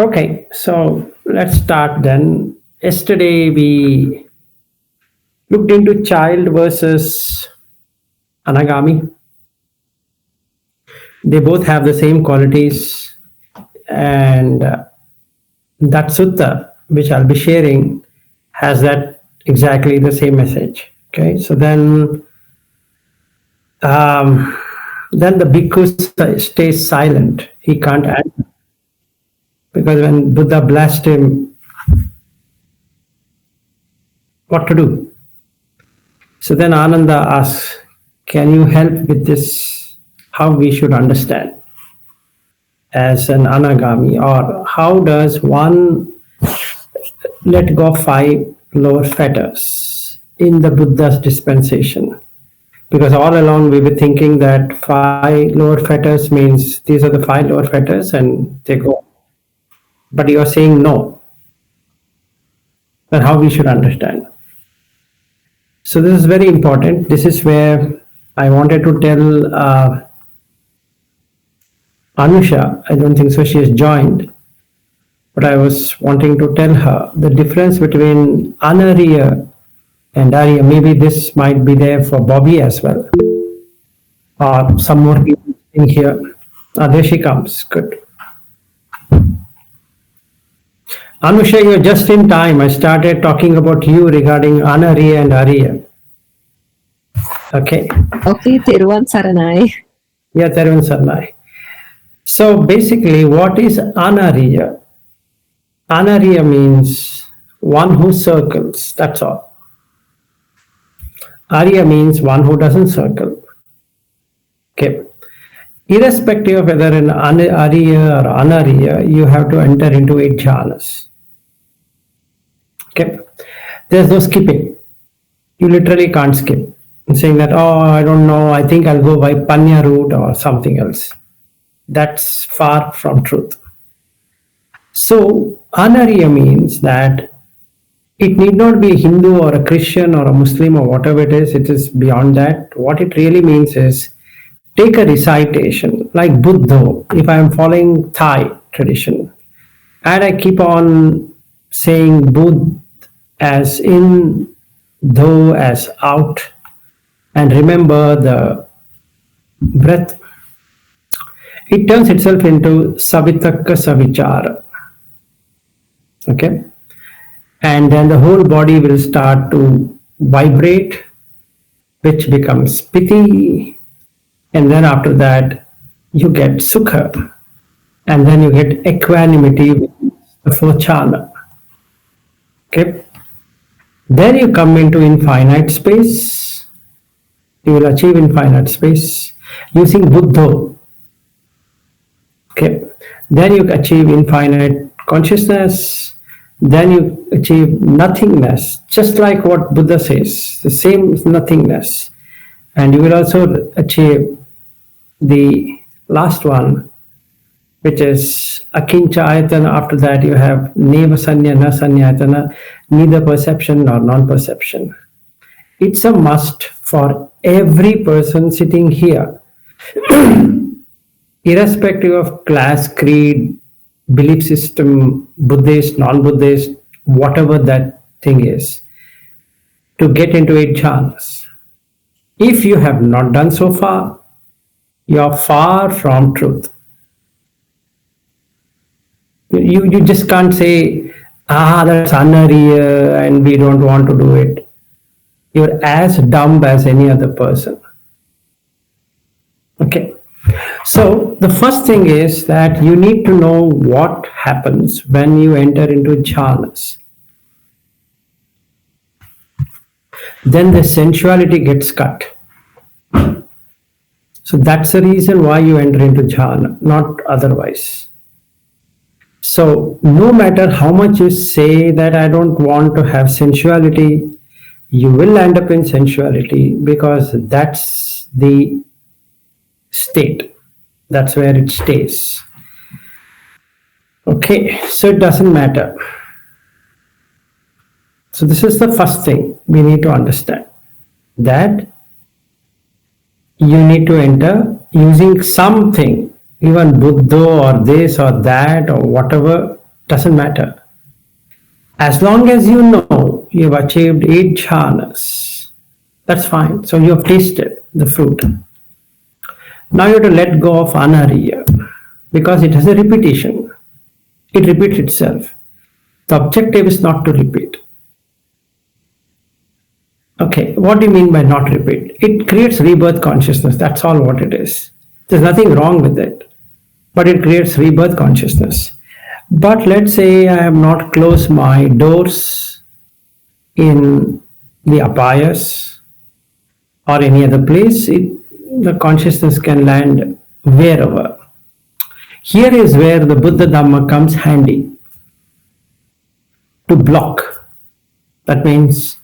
Okay, so let's start then. Yesterday we looked into child versus anāgami. They both have the same qualities, and that sutta, which I'll be sharing, has that exactly the same message. Okay, so um, then the bhikkhu stays silent. He can't answer because when Buddha blessed him, what to do? So then Ananda asks, can you help with this? How we should understand as an anāgami, or how does one let go of five lower fetters in the Buddha's dispensation? Because all along we were thinking that five lower fetters means these are the five lower fetters and they go. But you are saying no. Then how we should understand? So this is very important. This is where I wanted to tell Anusha. I don't think so. She has joined, but I was wanting to tell her the difference between anariya and ariya. Maybe this might be there for Bobby as well, or some more people in here. There she comes. Good. Anusha, you're just in time. I started talking about you regarding anariya and ariya. Okay. Okay, Thiruvan Saranai. Yeah, Thiruvan Saranai. So basically, what is anariya? Anariya means one who circles, that's all. Arya means one who doesn't circle. Okay. Irrespective of whether an Arya or Anariya, you have to enter into 8 jhanas. Okay. There's no skipping. You literally can't skip. And saying that, oh, I don't know, I think I'll go by Panya route or something else. That's far from truth. So, Anariya means that it need not be a Hindu or a Christian or a Muslim or whatever it is beyond that. What it really means is take a recitation like Buddha, if I am following Thai tradition, and I keep on saying Buddha as in, though as out, and remember the breath, it turns itself into Savitakka Savichara. Okay? And then the whole body will start to vibrate, which becomes piti, and then after that you get sukha, and then you get equanimity with the 4th jhana. Okay? Then you come into infinite space. You will achieve infinite space using Buddha. Okay? Then you achieve infinite consciousness. Then you achieve nothingness, just like what Buddha says, the same nothingness. And you will also achieve the last one, which is akincha ayatana. After that, you have neva sanya, na sanyatana, neither perception nor non-perception. It's a must for every person sitting here, irrespective of class, creed, belief system, Buddhist, non-Buddhist, whatever that thing is, to get into 8 jhanas. If you have not done so far, you are far from truth. You just can't say, that's anariya and we don't want to do it. You're as dumb as any other person. Okay. So the first thing is that you need to know what happens when you enter into jhanas. Then the sensuality gets cut. So that's the reason why you enter into jhana, not otherwise. So no matter how much you say that I don't want to have sensuality, you will end up in sensuality because that's the state. That's where it stays. Okay, so it doesn't matter. So this is the first thing we need to understand, that you need to enter using something, even Buddha or this or that or whatever, Doesn't matter. As long as you know you've achieved 8 jhanas, that's fine. So you have tasted the fruit. Now you have to let go of anariya because it has a repetition. It repeats itself. The objective is not to repeat. Okay, what do you mean by not repeat? It creates rebirth consciousness. That's all what it is. There's nothing wrong with it, but it creates rebirth consciousness. But let's say I have not closed my doors in the apayas or any other place, the consciousness can land wherever. Here is where the Buddha Dhamma comes handy to block. That means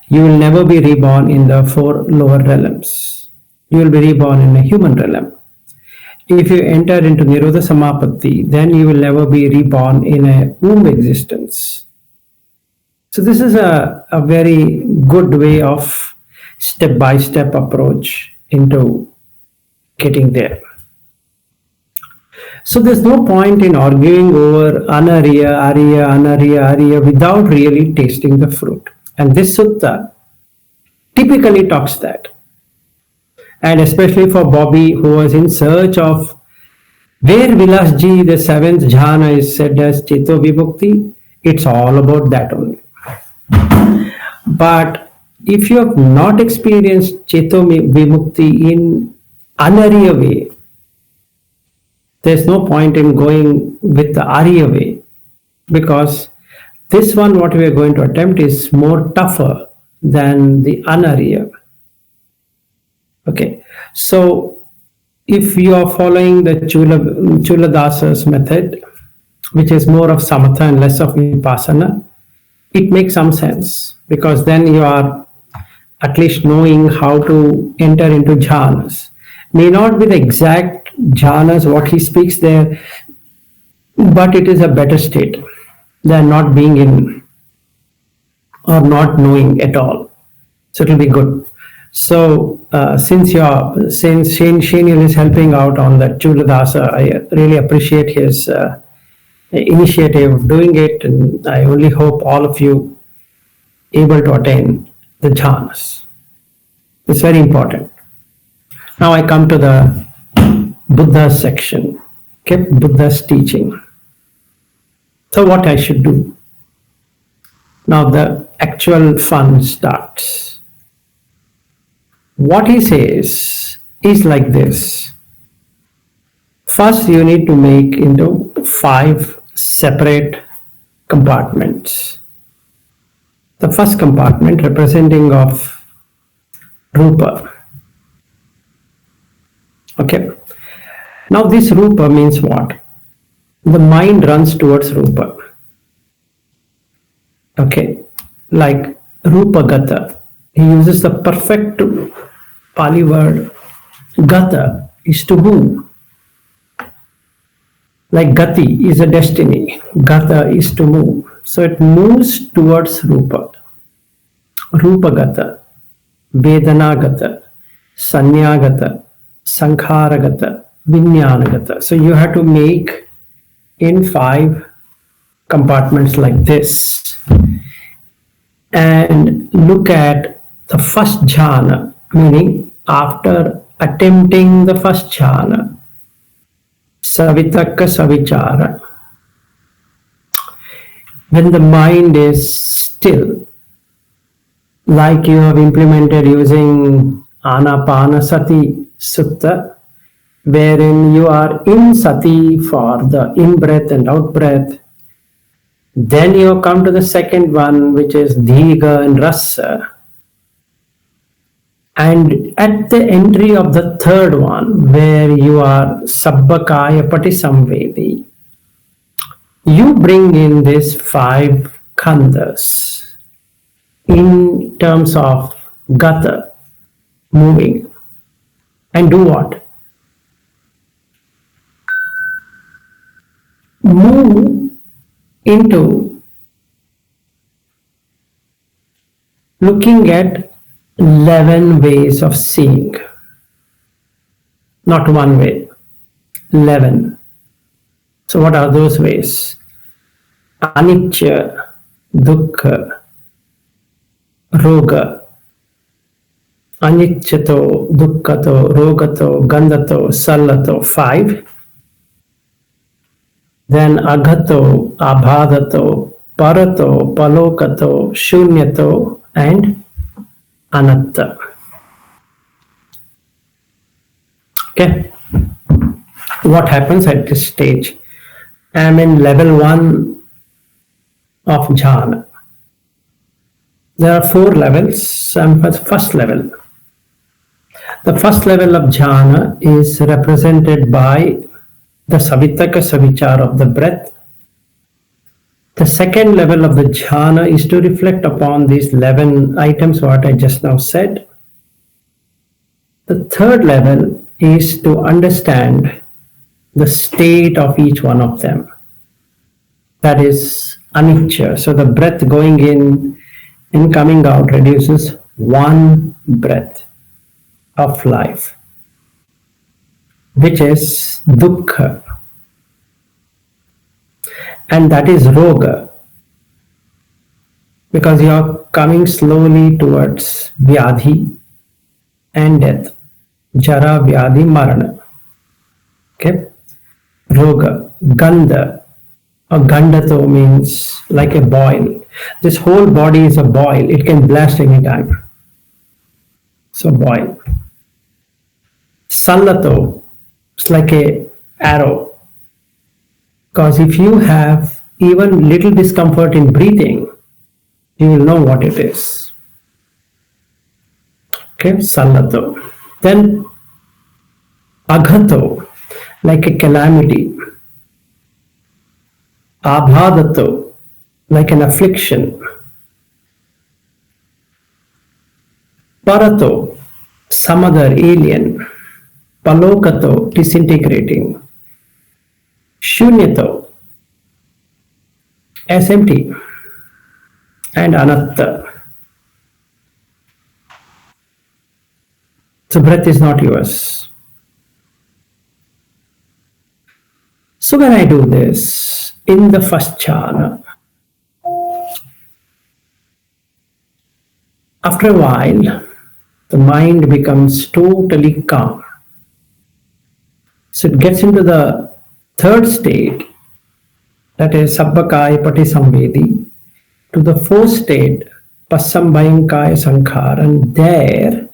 you will never be reborn in the 4 lower realms. You will be reborn in a human realm. If you enter into Nirodha Samapatti, then you will never be reborn in a womb existence. So this is a very good way of step-by-step approach into getting there. So there's no point in arguing over anariya, ariya, anariya, ariya without really tasting the fruit. And this sutta typically talks that. And especially for Bobby, who was in search of where Vilasji, the 7th jhana, is said as Cheto Vimukti, it's all about that only. But if you have not experienced Cheto Vimukti in anariya way, there's no point in going with the ariya way, because this one, what we are going to attempt, is more tougher than the anariya. Okay, so if you are following the Chula Dasa's method, which is more of samatha and less of vipassana, it makes some sense, because then you are at least knowing how to enter into jhanas. May not be the exact jhanas what he speaks there, but it is a better state than not being in or not knowing at all. So it will be good. So since Shenil is helping out on that Chula Dasa, I really appreciate his initiative of doing it, and I only hope all of you able to attain the jhanas. It's very important. Now I come to the Buddha's section, okay, Buddha's teaching. So what I should do? Now the actual fun starts. What he says is like this. First, you need to make into 5 separate compartments. The first compartment representing of Rupa. Okay. Now this Rupa means what? The mind runs towards Rupa. Okay. Like Rupa Gata. He uses the perfect Pali word. Gata is to move. Like Gati is a destiny. Gata is to move. So it moves towards Rupa. Rupa Gata, Vedana Gata, Sanya Gata, Sankhara Gata, Vijnana Gata. So you have to make in 5 compartments like this. And look at the first jhana, meaning after attempting the first jhana, Savitaka Savichara. When the mind is still, like you have implemented using Anapanasati Sutta, wherein you are in Sati for the in-breath and out-breath. Then you come to the second one, which is Dhiga and Rasa. And at the entry of the third one, where you are Sabbakaya Patisamvedi, you bring in these 5 khandhas in terms of Gata, moving. And do what? Move into looking at 11 ways of seeing. Not one way, 11. So what are those ways? anicca, dukkha, roga, aniccato, dukkhato, rogato, gandato, sallato, 5. Then aghato, abhadato, parato, palokato, shunyato, and anatta. Okay. What happens at this stage? I am in level 1 of jhana. There are 4 levels. I'm at first level. The first level of jhana is represented by the savitaka savichar of the breath. The second level of the jhana is to reflect upon these 11 items what I just now said. The third level is to understand the state of each one of them. That is anicca. So the breath going in and coming out reduces one breath of life, which is dukkha. And that is roga, because you are coming slowly towards vyadhi and death. Jara, vyadhi, marana. Okay? Roga, gandha. A gandato means like a boil. This whole body is a boil. It can blast anytime. So boil. Sallato, it's like a arrow. Because if you have even little discomfort in breathing, you will know what it is. Okay, sallato. Then aghato, like a calamity. Abhadato, like an affliction. Parato, some other alien. Palokato, disintegrating. Shunyato, as empty. And anatta. So breath is not yours. So when I do this in the first jhana, after a while, the mind becomes totally calm. So it gets into the third state, that is sabbakaya patisamvedi, to the fourth state, passambayankaya sankhara, and there,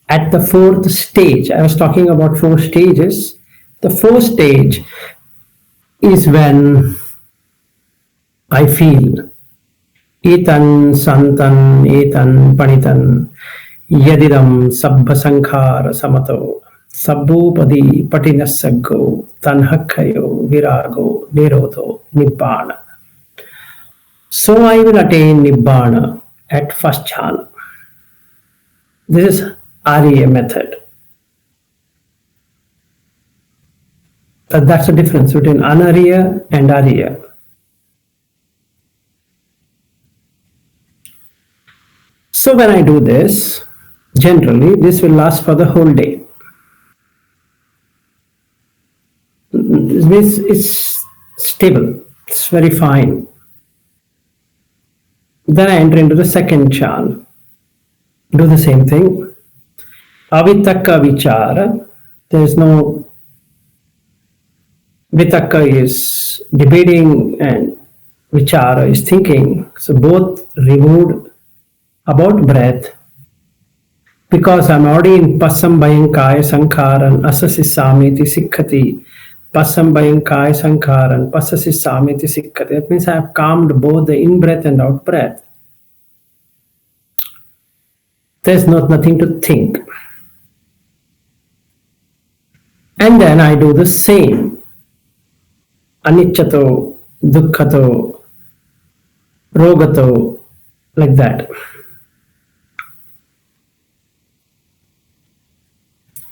at the fourth stage, I was talking about 4 stages. The fourth stage is when I feel etan santan etan panitan yadidam sabbha sankhara samato sabbupadi patinasaggo tanhakkayo virago nirodho nibbana. So I will attain nibbana at first jhana. This is Arya method. That's the difference between anarya and arya. So when I do this, generally this will last for the whole day. This is stable, it's very fine. Then I enter into the second jhana. Do the same thing. Avitaka vichara, there is no Vitaka is debating and vichara is thinking. So both removed about breath. Because I'm already in passambayankaya sankharan asasi samiti sikkati. Passambayankaya sankharan pasasi samiti sikkati. That means I have calmed both the in-breath and out-breath. There's nothing to think. And then I do the same. Aniccato, dukkhato, rogato, like that.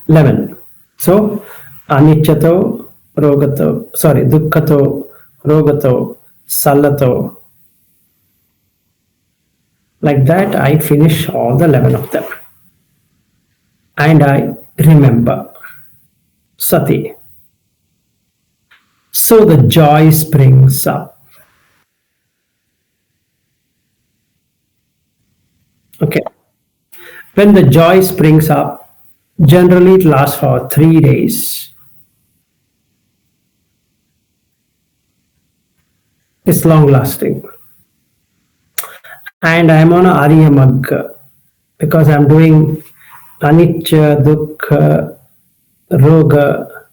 11. So, aniccato, dukkhato, rogato, sallato. Like that, I finish all the 11 of them. And I remember sati. So the joy springs up. Okay. When the joy springs up, generally it lasts for 3 days. It's long lasting. And I'm on a Arya mug because I'm doing anicca, dukkha, roga,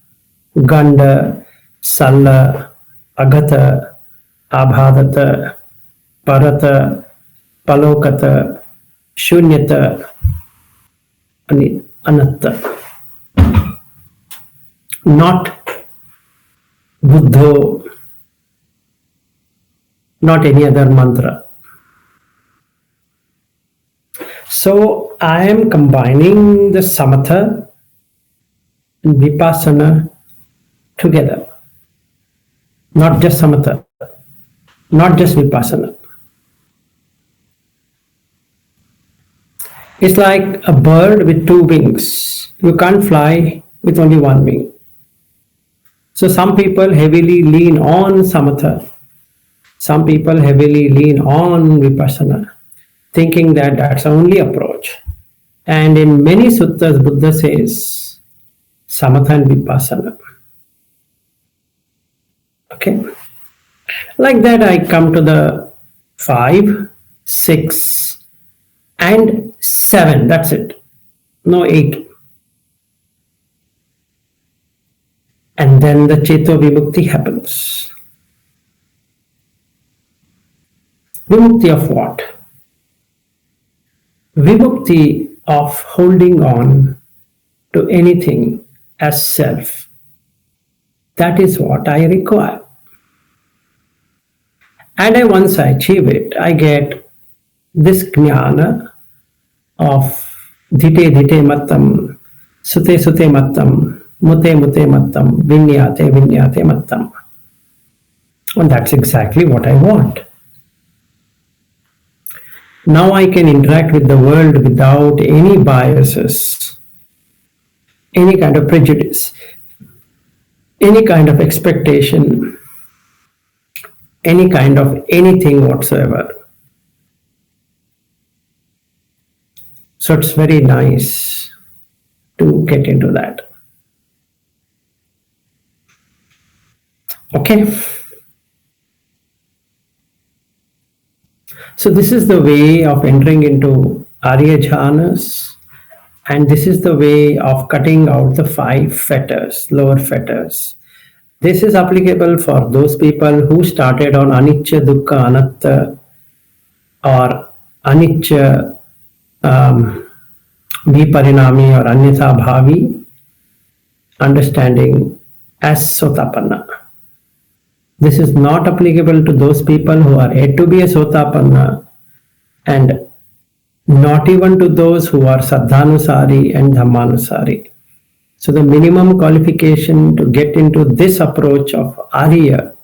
ganda, salla, agata, abhadata, parata, palokata, shunyata, anatta. Not buddho, not any other mantra. So I am combining the samatha and vipassana together. Not just samatha, not just vipassana. It's like a bird with two wings. You can't fly with only one wing. So some people heavily lean on samatha, some people heavily lean on vipassana, thinking that that's the only approach. And in many suttas, Buddha says samatha and vipassana. Okay. Like that, I come to the 5, 6, and 7. That's it. No 8. And then the Cheto Vimukti happens. Vimukti of what? Vimukti of holding on to anything as self. That is what I require. And once I achieve it, I get this jnana of dhite dhite mattam, sute sute mattam, mute mute mattam, vinyate vinyate mattam. And that's exactly what I want. Now I can interact with the world without any biases, any kind of prejudice, any kind of expectation, any kind of anything whatsoever. So it's very nice to get into that. Okay. So this is the way of entering into Arya jhanas, and this is the way of cutting out the 5 fetters, lower fetters. This is applicable for those people who started on anicca, dukkha, anatta, or anicca, viparinami, or anyatha bhavi, understanding as sotapanna. This is not applicable to those people who are yet to be a sotapanna, and not even to those who are saddhanusari and dhammanusari. So the minimum qualification to get into this approach of Arya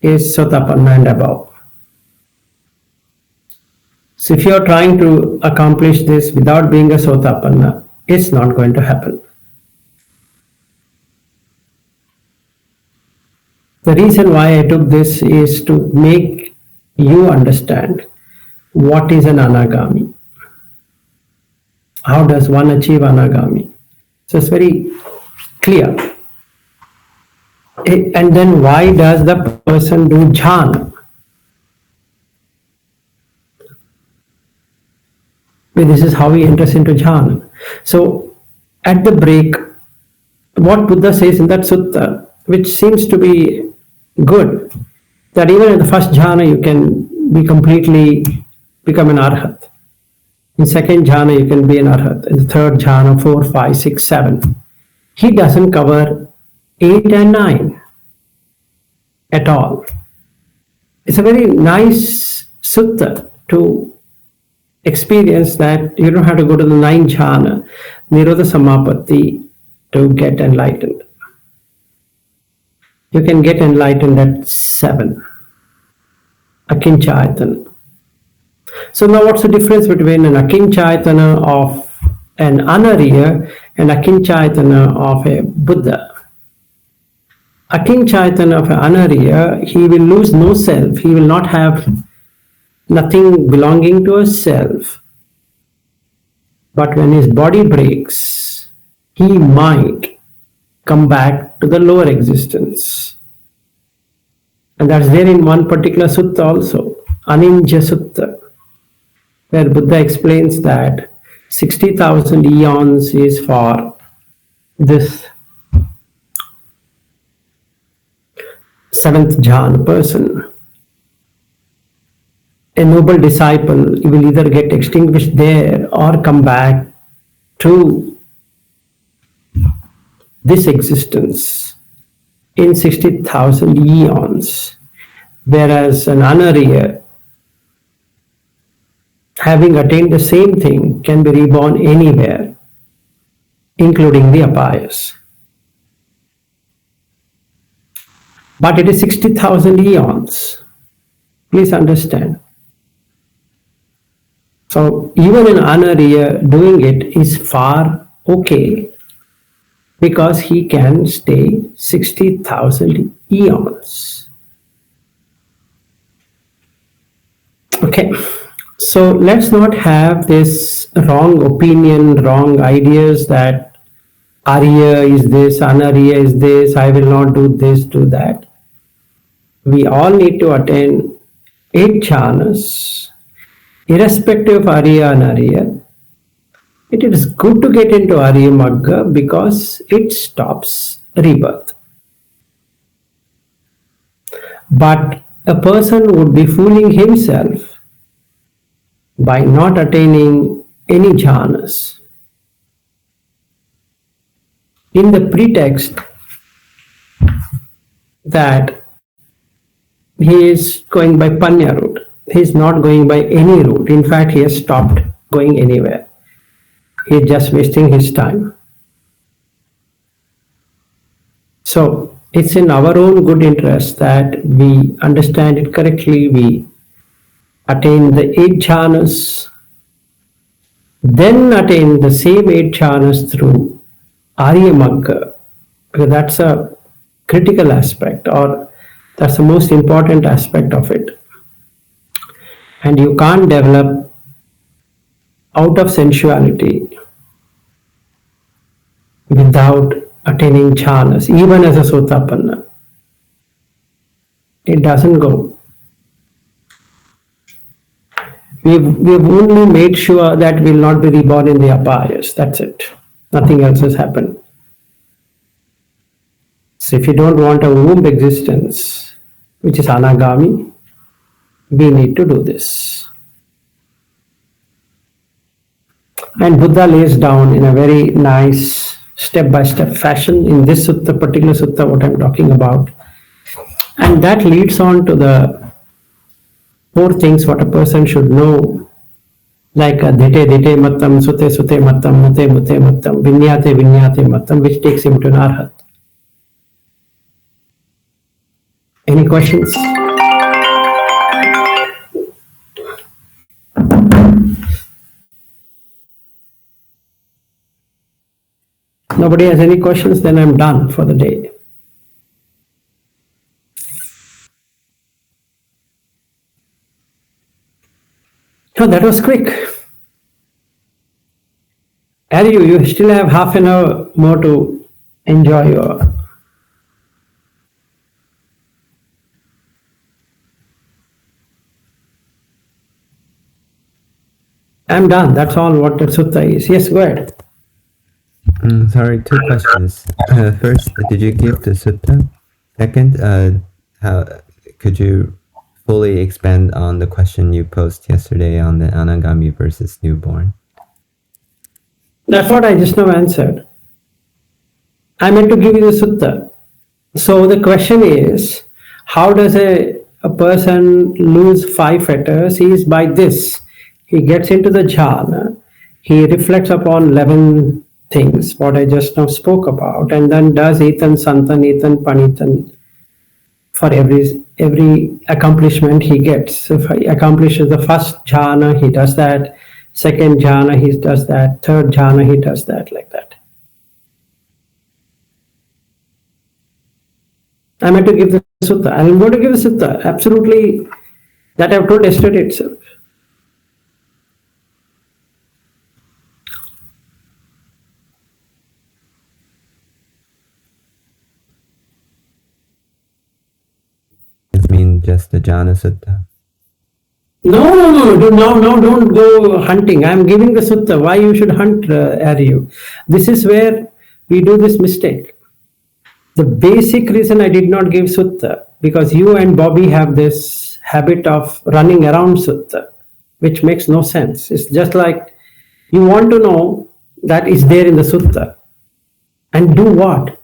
is sotapanna and above. So if you are trying to accomplish this without being a sotapanna, it's not going to happen. The reason why I took this is to make you understand what is an anāgami. How does one achieve anāgami? So it's very clear. And then why does the person do jhana? This is how he enters into jhana. So at the break, what Buddha says in that sutta, which seems to be good, that even in the first jhana you can be completely become an arhat. In second jhana you can be an arhat. In the third jhana, 4, 5, 6, 7. He doesn't cover 8 and 9 at all. It's a very nice sutta to experience that you don't have to go to the 9 jhana, Nirodha Samapatti, to get enlightened. You can get enlightened at 7. Akinchayatana. So now what's the difference between an akinchayatana of an anariya and akinchayatana of a Buddha? Akinchayatana of an anariya, he will lose no self. He will not have nothing belonging to a self. But when his body breaks, he might come back to the lower existence. And that's there in one particular sutta also, Aninja Sutta, where Buddha explains that 60,000 eons is for this seventh jhana person. A noble disciple will either get extinguished there or come back to this existence in 60,000 eons, whereas an anariya, having attained the same thing, can be reborn anywhere, including the apayas. But it is 60,000 eons. Please understand. So even an anariya doing it is far okay, because he can stay 60,000 eons. Okay, so let's not have this wrong opinion, wrong ideas that Arya is this, Anariya is this, I will not do this, do that. We all need to attain 8 jhanas, irrespective of Arya and Arya. It is good to get into Arya Magga because it stops rebirth. But a person would be fooling himself by not attaining any jhanas in the pretext that he is going by Panya route. He is not going by any route. In fact, he has stopped going anywhere. He is just wasting his time. So it's in our own good interest that we understand it correctly, we attain the 8 jhanas, then attain the same 8 jhanas through Arya Magga, because that's a critical aspect, or that's the most important aspect of it. And you can't develop out of sensuality without attaining jhanas, even as a sotapanna. It doesn't go. We've only made sure that we'll not be reborn in the apayas. That's it. Nothing else has happened. So if you don't want a womb existence, which is anāgami, we need to do this. And Buddha lays down in a very nice step-by-step fashion in this sutta, particular sutta, what I'm talking about. And that leads on to the 4 things what a person should know, like dhite dhite mattam, sute sute mattam, mute mute mattam, vinyate vinyate mattam, which takes him to an arhat. Any questions? Nobody has any questions? Then I'm done for the day. Oh, that was quick. And you still have half an hour more to enjoy your... I'm done. That's all what the sutta is. Yes, go ahead. Sorry, 2 questions. First, did you give the sutta? Second, how could you fully expand on the question you posed yesterday on the anāgami versus newborn? That's what I just now answered. I meant to give you the sutta. So the question is, how does a person lose 5 fetters? He is by this. He gets into the jhana. He reflects upon 11 things, what I just now spoke about, and then does etan, santan, etan, panitan for every accomplishment he gets. So if he accomplishes the first jhana, he does that. Second jhana, he does that. Third jhana, he does that, like that. I'm going to give the sutta. I'm going to give the sutta. Absolutely, that I've told yesterday itself. just the jhana sutta? No, don't go hunting. I'm giving the sutta. Why you should hunt, Aryu? This is where we do this mistake. The basic reason I did not give sutta, because you and Bobby have this habit of running around sutta, which makes no sense. It's just like you want to know that is there in the sutta. And do what?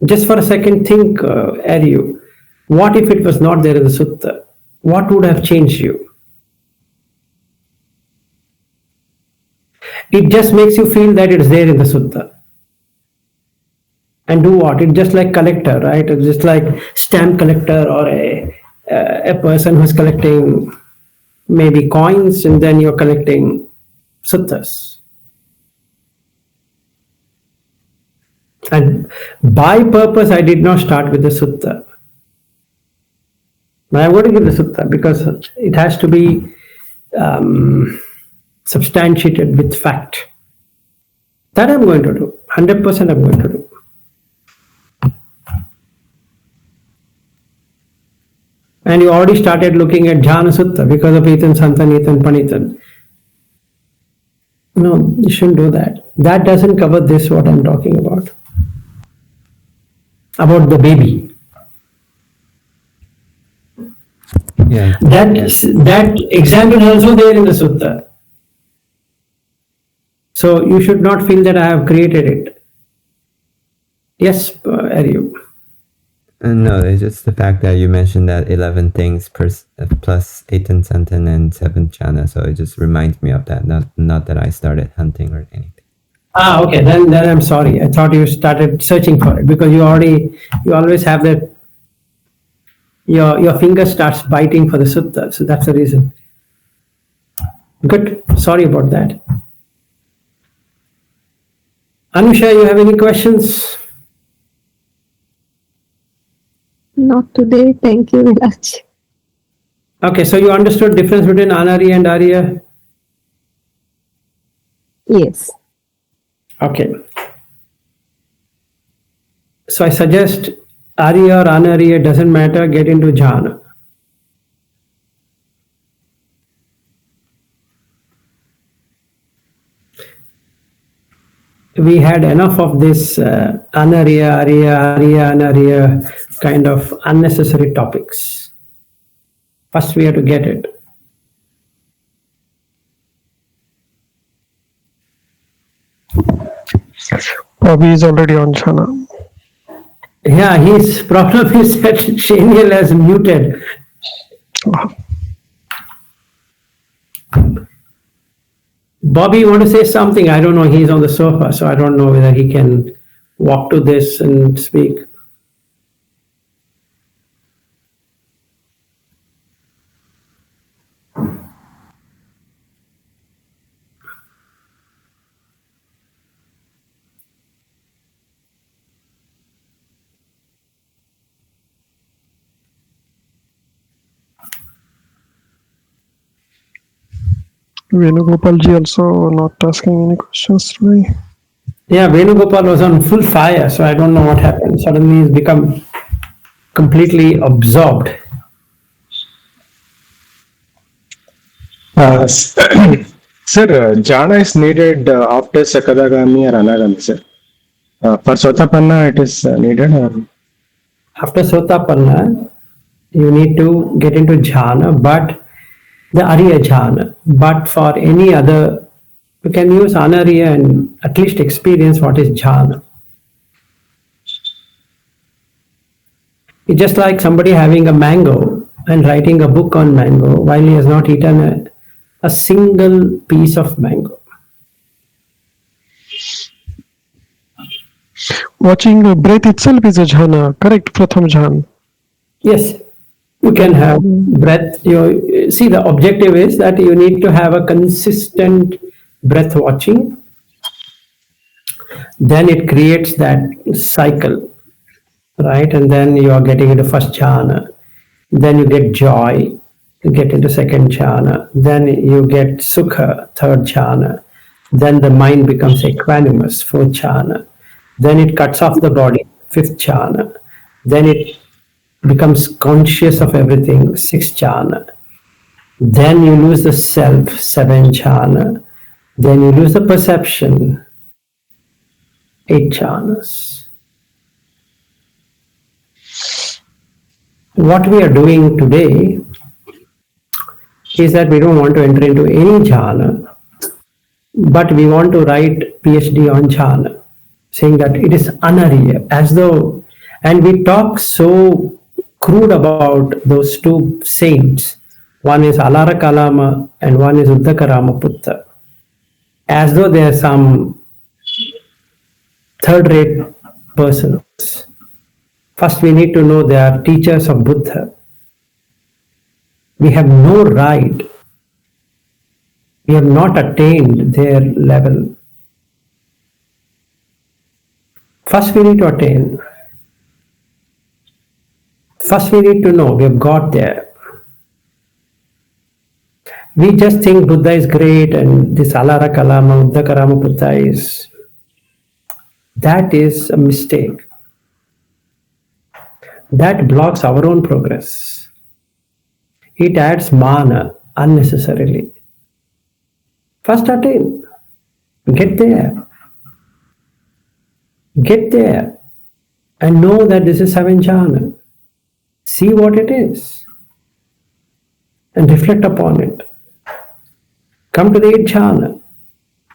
Just for a second, think, Aryu, what if it was not there in the sutta? What would have changed you? It just makes you feel that it's there in the sutta. And do what? It's just like collector, right? It's just like stamp collector or a person who's collecting maybe coins, and then you're collecting suttas. And by purpose, I did not start with the sutta. But I'm going to give the sutta because it has to be substantiated with fact. That I'm going to do. 100% I'm going to do. And you already started looking at Jhana Sutta because of Ethan, Santan, Ethan, Panitan. No, you shouldn't do that. That doesn't cover this, what I'm talking about. About the baby. Yeah. That example is also there in the sutta. So you should not feel that I have created it. Yes, Aryu. No, it's just the fact that you mentioned that 11 things plus 8th santan and 7th jhana, so it just reminds me of that. Not that I started hunting or anything. Okay, then I'm sorry. I thought you started searching for it because you always have that. Your finger starts biting for the sutta, so that's the reason. Good. Sorry about that. Anusha, you have any questions? Not today. Thank you, Viraj. Okay, so you understood difference between Anariya and Arya? Yes. Okay. So I suggest Arya or Anariya, doesn't matter, get into jhana. We had enough of this Anariya, Arya, Anariya kind of unnecessary topics. First we have to get it. Bobby is already on jhana. Yeah, his problem is that Shaniel has muted. Bobby, you want to say something? I don't know. He's on the sofa, so I don't know whether he can walk to this and speak. Venugopalji also not asking any questions today. Yeah, Venugopal was on full fire, so I don't know what happened. Suddenly he's become completely absorbed. Sir, jhana is needed after Sakadagami or Anagami, sir. For Sotapanna, it is needed. Or? After Sotapanna, you need to get into jhana, but the Arya jhana. But for any other, you can use Anariya and at least experience what is jhana. It's just like somebody having a mango and writing a book on mango while he has not eaten a single piece of mango. Watching breath itself is a jhana, correct? Pratham jhana. Yes, you can have breath. You see, the objective is that you need to have a consistent breath watching. Then it creates that cycle, right? And then you are getting into first jhana. Then you get joy, you get into second jhana. Then you get sukha, third jhana. Then the mind becomes equanimous, fourth jhana. Then it cuts off the body, fifth jhana. Then it becomes conscious of everything, 6 jhana. Then you lose the self, 7 jhana. Then you lose the perception, 8 jhanas. What we are doing today is that we don't want to enter into any jhana, but we want to write PhD on jhana, saying that it is anariya, as though, and we talk so crude about those two saints. One is Alara Kalama and one is Uddaka Putta, as though they are some third-rate persons. First, we need to know they are teachers of Buddha. We have no right. We have not attained their level. First, we need to attain. First, we need to know we have got there. We just think Buddha is great and this Alara Kalama, Uddaka Buddha is. That is a mistake. That blocks our own progress. It adds mana unnecessarily. First attain. Get there. Get there. And know that this is 7 jhana. See what it is. And reflect upon it. Come to the 8 jhana.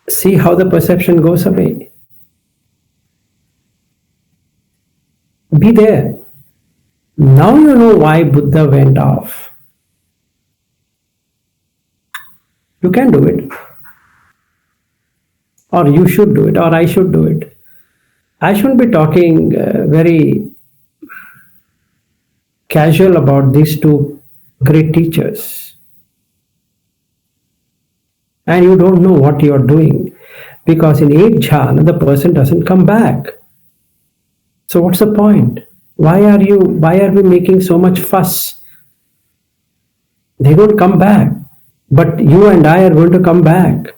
See how the perception goes away. Be there. Now you know why Buddha went off. You can do it. Or you should do it, or I should do it. I shouldn't be talking very casual about these two great teachers. And you don't know what you are doing. Because in 8 jhana, the person doesn't come back. So what's the point? Why are we making so much fuss? They don't come back. But you and I are going to come back.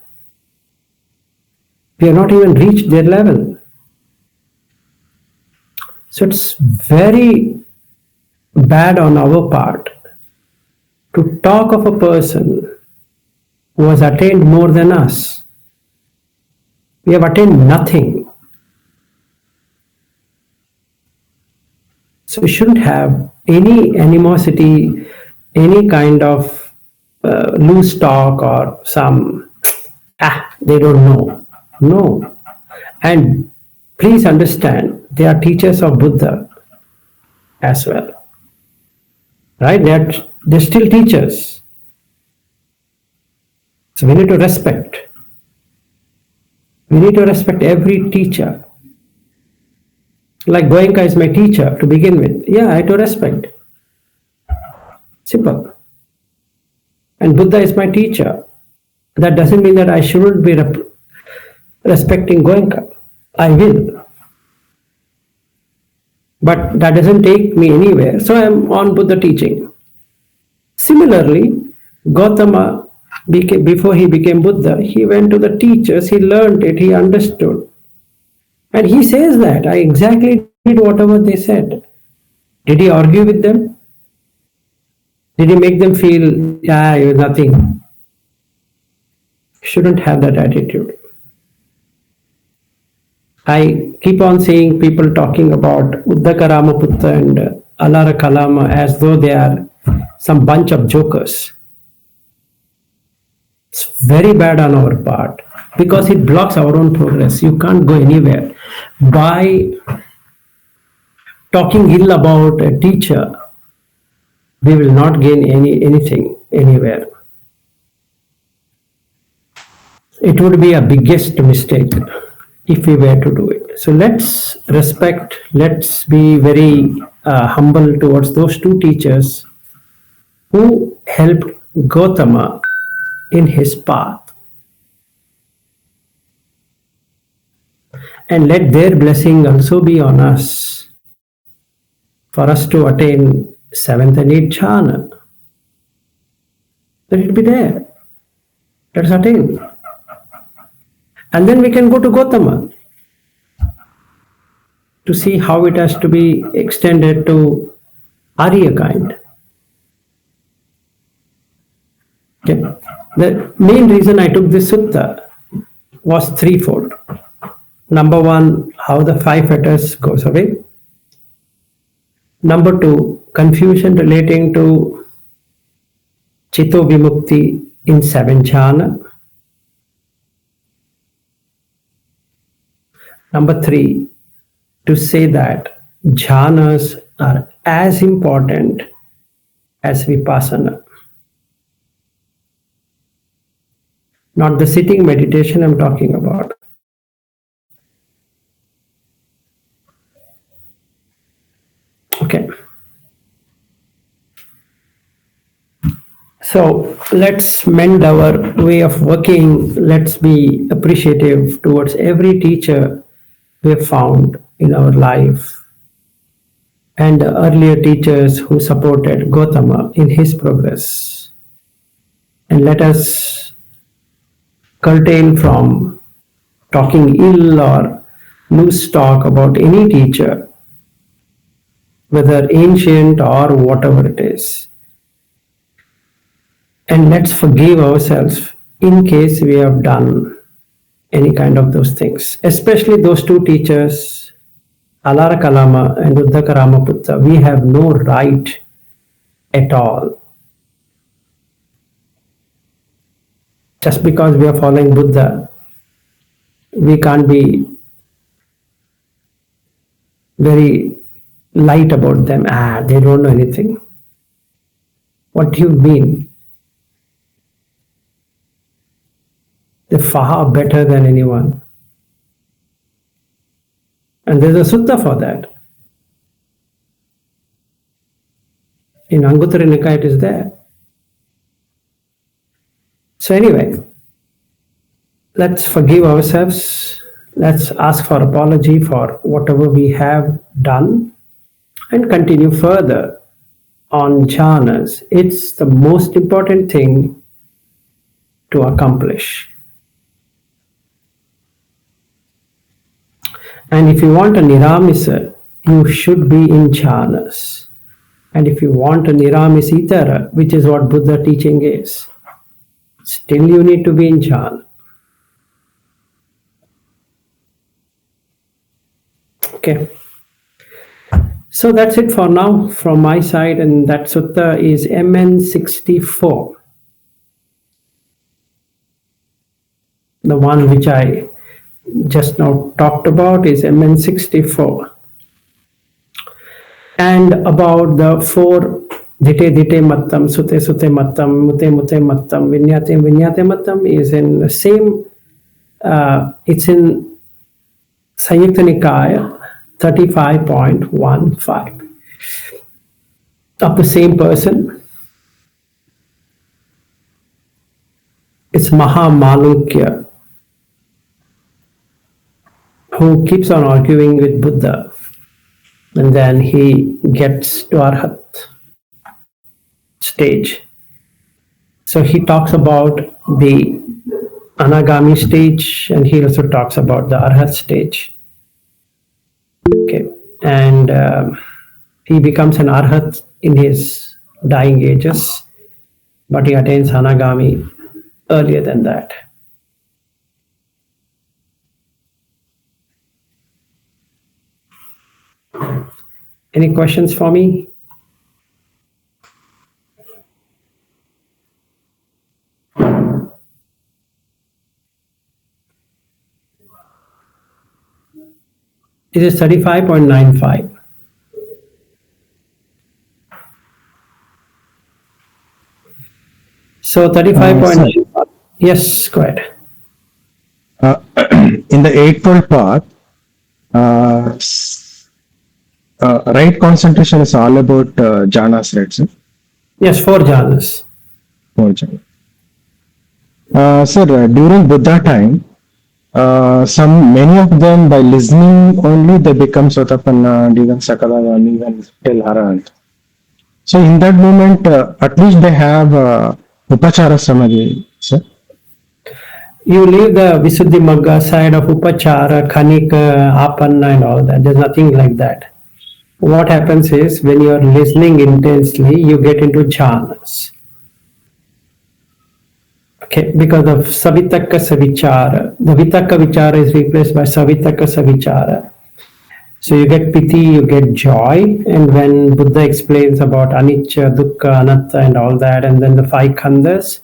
We have not even reached their level. So it's very bad on our part to talk of a person who has attained more than us. We have attained nothing. So we shouldn't have any animosity, any kind of loose talk or some, they don't know. No. And please understand, they are teachers of Buddha as well. Right? They're still teachers. So we need to respect. We need to respect every teacher. Like Goenka is my teacher to begin with. Yeah, I have to respect. Simple. And Buddha is my teacher. That doesn't mean that I shouldn't be respecting Goenka. I will. But that doesn't take me anywhere. So I am on Buddha teaching. Similarly, Gautama, before he became Buddha, he went to the teachers, he learned it, he understood. And he says that I exactly did whatever they said. Did he argue with them? Did he make them feel, you're nothing? Shouldn't have that attitude. I keep on seeing people talking about Uddaka Ramaputta and Alara Kalama as though they are some bunch of jokers. It's very bad on our part because it blocks our own progress. You can't go anywhere. By talking ill about a teacher, we will not gain anything anywhere. It would be a biggest mistake if we were to do it. So let's respect, let's be very humble towards those two teachers who helped Gautama in his path. And let their blessing also be on us for us to attain 7th and 8th jhana. Let it be there. Let us attain. And then we can go to Gautama to see how it has to be extended to Arya kind. Okay. The main reason I took this sutta was threefold. Number one, how the five fetters goes away. Number two, confusion relating to Chito Vimukti in seven jhana. Number three, to say that jhanas are as important as vipassana. Not the sitting meditation I'm talking about. Okay. So let's mend our way of working. Let's be appreciative towards every teacher we have found in our life and the earlier teachers who supported Gautama in his progress. And let us curtail from talking ill or loose talk about any teacher, whether ancient or whatever it is. And let's forgive ourselves in case we have done any kind of those things, especially those two teachers, Alara Kalama and Uddaka Ramaputta. We have no right at all. Just because we are following Buddha, we can't be very light about them. They don't know anything. What do you mean? They're far better than anyone. And there's a sutta for that. In Anguttara Nikaya it is there. So anyway, let's forgive ourselves. Let's ask for apology for whatever we have done and continue further on jhanas. It's the most important thing to accomplish. And if you want a Niramisa, you should be in jhanas. And if you want a Niramisitara, which is what Buddha teaching is, still you need to be in jhana. Okay. So that's it for now from my side, and that sutta is MN 64. The one which I just now talked about is MN 64. And about the four Dhite Dhite Mattam, Sute Sute Mattam, Mute Mute Mattam, Vinyate Vinyate Mattam is in the same, it's in Sanyukta Nikaya 35.15. Of the same person. It's Mahamalukya, who keeps on arguing with Buddha, and then he gets to Arhat stage. So he talks about the anāgami stage, and he also talks about the Arhat stage. Okay, and he becomes an Arhat in his dying ages, but he attains anāgami earlier than that. Any questions for me? It is 35.95. So 35.95. Yes, go ahead. In the Eightfold Path, right concentration is all about jhanas, right, sir? Yes, four jhanas. Four jhanas. Sir, during Buddha time, many of them, by listening only, they become Sotapanna, and even Sakadagami, even till Arahant. So in that moment, at least they have Upachara Samadhi, sir. You leave the Visuddhi Magga side of Upachara, Khanika, Apanna and all that. There's nothing like that. what happens is when you are listening intensely, you get into jhanas. Okay, because of savitaka savichara, the vitaka vichara is replaced by savitaka savichara. So you get piti, you get joy, and when Buddha explains about anicca, dukkha, anatta, and all that, and then the five khandhas,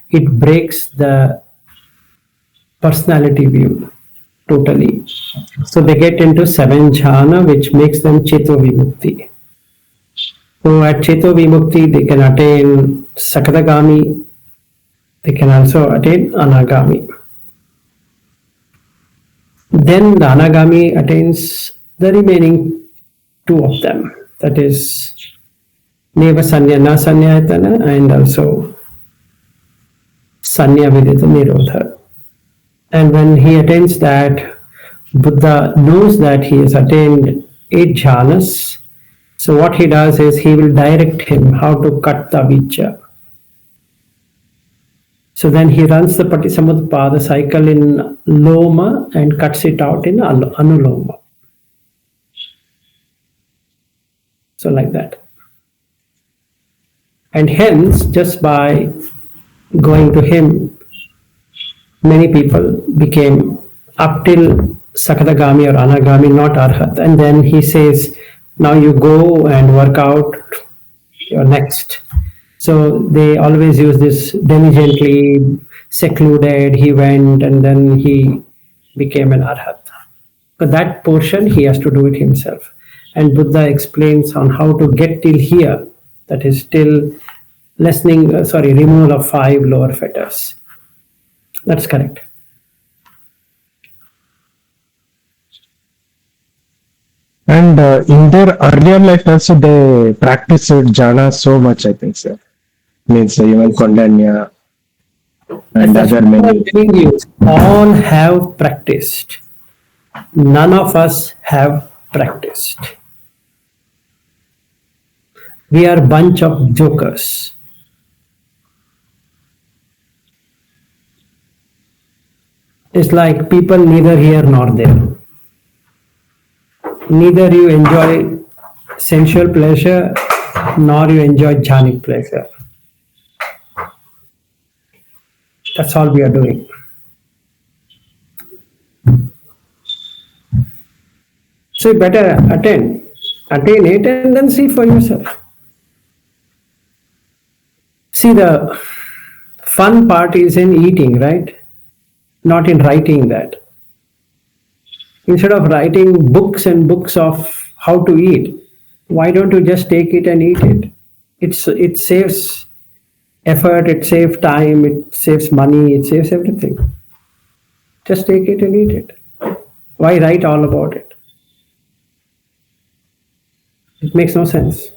it breaks the personality view totally. So they get into seven jhana, which makes them cheto vimukti. So at cheto vimukti, they can attain sakadagami, they can also attain anāgami. Then the anāgami attains the remaining two of them, that is neva sanya na sanyayatana and also sanya vidita nirodha. And when he attains that, Buddha knows that he has attained 8 jhanas. So what he does is he will direct him how to cut the avijja. So then he runs the Patisamudpada cycle in Loma and cuts it out in Anuloma. So like that. And hence, just by going to him, many people became up till Sakadagami or Anagami, not Arhat. And then he says, now you go and work out your next. So they always use this diligently, secluded, he went and then he became an Arhat. But that portion he has to do it himself. And Buddha explains on how to get till here, that is till removal of 5 lower fetters. That's correct. And in their earlier life also they practiced jhana so much, I think, sir. Means even Kondanya and That's other what I'm many. telling you. All have practiced. None of us have practiced. We are a bunch of jokers. It's like people neither here nor there. Neither you enjoy sensual pleasure nor you enjoy jhanic pleasure. That's all we are doing. So you better attain it and then see for yourself. See, the fun part is in eating, right? Not in writing that. Instead of writing books and books of how to eat, why don't you just take it and eat it? It saves effort, it saves time, it saves money, it saves everything. Just take it and eat it. Why write all about it? It makes no sense.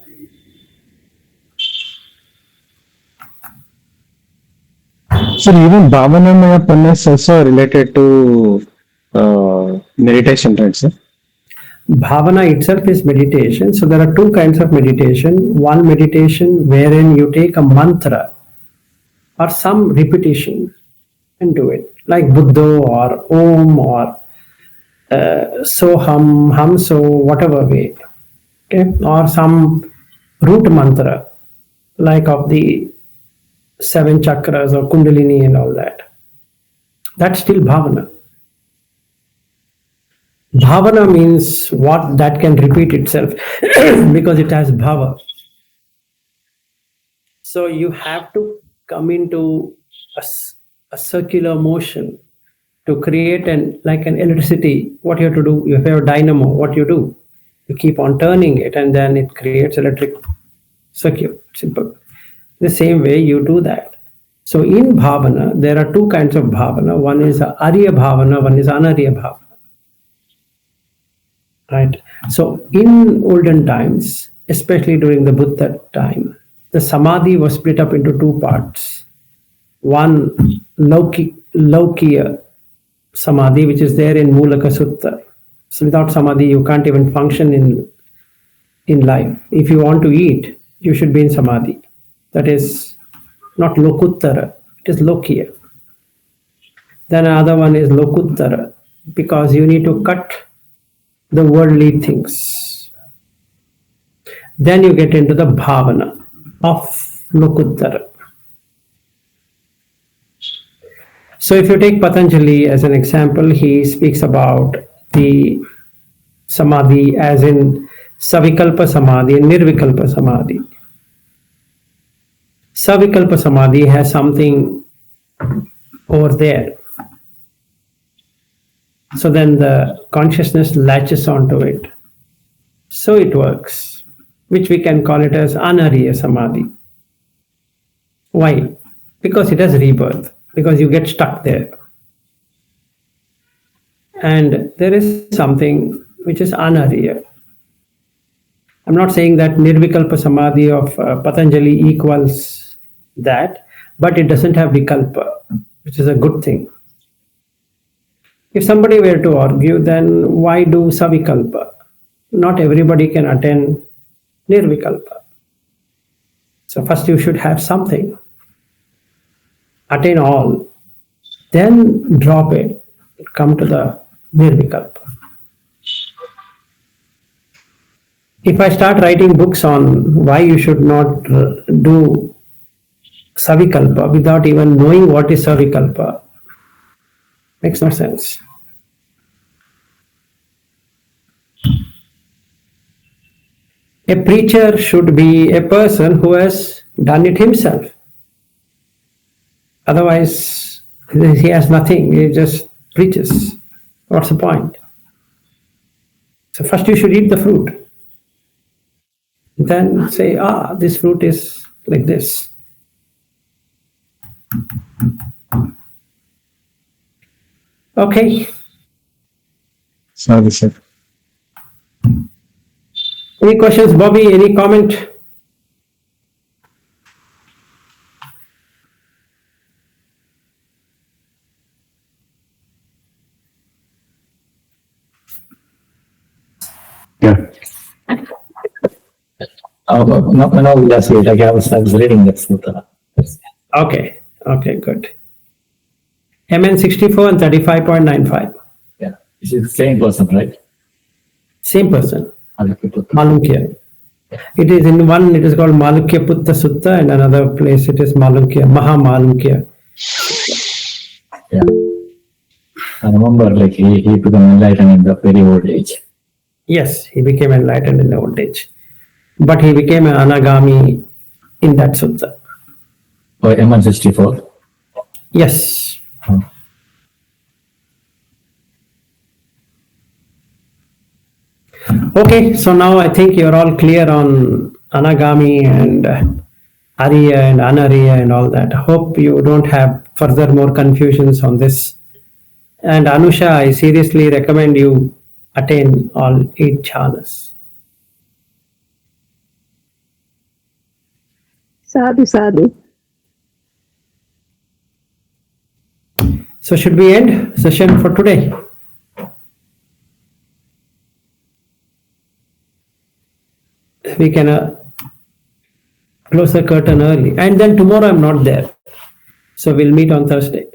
So even Bhavanamaya Panna is also related to meditation, right, sir? Bhavana itself is meditation. So there are 2 kinds of meditation. One meditation wherein you take a mantra or some repetition and do it, like Buddha or Om or Soham, Hamso, whatever way. Okay? Or some root mantra, like of the 7 chakras or Kundalini and all that. That's still Bhavana. Bhavana means what that can repeat itself because it has bhava. So you have to come into a circular motion to create like an electricity. What you have to do, you have a dynamo, what you do? You keep on turning it and then it creates electric circuit. Simple. The same way you do that. So in bhavana, there are 2 kinds of bhavana. One is Arya bhavana, one is Anarya bhavana. Right. So in olden times, especially during the Buddha time, the samadhi was split up into 2 parts. One Laukiya samadhi, which is there in Mulaka Sutta. So without samadhi, you can't even function in life. If you want to eat, you should be in samadhi. That is not Lokuttara, it is Lokiya. Then another one is Lokuttara, because you need to cut the worldly things. Then you get into the bhavana of Lokuttara. So if you take Patanjali as an example, he speaks about the samadhi as in savikalpa samadhi and nirvikalpa samadhi. Savikalpa samadhi has something over there. So then the consciousness latches onto it. So it works, which we can call it as anariya samadhi. Why? Because it has rebirth, because you get stuck there. And there is something which is anariya. I'm not saying that nirvikalpa samadhi of Patanjali equals that, but it doesn't have vikalpa, which is a good thing. If somebody were to argue, then why do savikalpa? Not everybody can attain nirvikalpa. So first you should have something. Attain all. Then drop it. Come to the nirvikalpa. If I start writing books on why you should not do savikalpa without even knowing what is savikalpa, makes no sense. A preacher should be a person who has done it himself. Otherwise, he has nothing, he just preaches. What's the point? So first you should eat the fruit. Then say, this fruit is like this. Okay. Sorry, sir. Any questions, Bobby? Any comment? Yeah. No, that's it. Like I was reading that sutta. Okay. Okay, good. MN 64 and 35.95. Yeah. It's the same person, right? Same person. Malukya. Malukya. It is in one, it is called Malukya Putta Sutta, and another place it is Malukya, Maha Malukya. Yeah. I remember like he became enlightened in the very old age. Yes, he became enlightened in the old age. But he became an anāgami in that sutta. Or MN 64. Yes. Okay, so now I think you're all clear on anāgami and ariya and anariya and all that. I hope you don't have further more confusions on this. And Anusha, I seriously recommend you attain all 8 jhanas. Sadhu, sadhu. So should we end session for today? We can close the curtain early. And then tomorrow I'm not there. So we'll meet on Thursday.